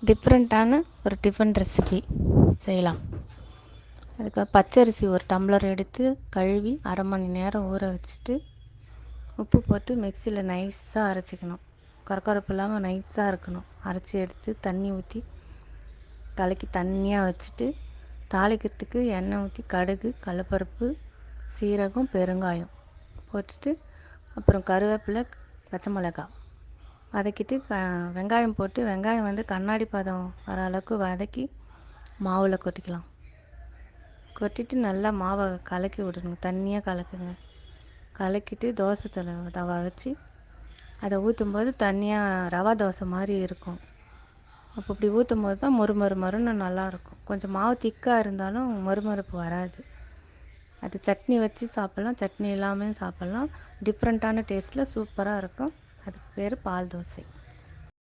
டிஃப்ரெண்ட்டான ஒரு tiffin recipe செய்யலாம். அதுக்கு பச்சரிசி ஒரு டம்ளர் எடுத்து கழுவி அரை மணி நேரம் ஊற வச்சுட்டு உப்பு போட்டு மிக்சியில் நைஸாக அரைச்சிக்கணும். கொரகொரப்பு இல்லாமல் நைஸாக இருக்கணும். அரைச்சி எடுத்து தண்ணி ஊற்றி கலக்கி தண்ணியாக வச்சுட்டு தாளிக்கிறதுக்கு எண்ணெய் ஊற்றி கடுகு, கடலப்பருப்பு, சீரகம், பெருங்காயம் போட்டுட்டு அப்புறம் கருவேப்பிலை, பச்சை மிளகாய் வதக்கிட்டு வெங்காயம் போட்டு வெங்காயம் வந்து கண்ணாடி பதம் வர அளவுக்கு வதக்கி மாவில் கொட்டிக்கலாம். கொட்டிட்டு நல்லா மாவை கலக்கி விடணுங்க. தண்ணியாக கலக்குங்க. கலக்கிட்டு தோசை தவா வச்சு அதை ஊற்றும்போது தண்ணியாக ரவா தோசை மாதிரி இருக்கும். அப்போ இப்படி ஊற்றும் போது தான் மொறுன்னு நல்லாயிருக்கும். கொஞ்சம் மாவு திக்காக இருந்தாலும் மொறுமொறுப்பு வராது. அது சட்னி வச்சு சாப்பிட்லாம், சட்னி இல்லாமல் சாப்பிட்லாம். டிஃப்ரெண்ட்டான டேஸ்ட்டில் சூப்பராக இருக்கும். அதுக்கு பேர் பால் தோசை.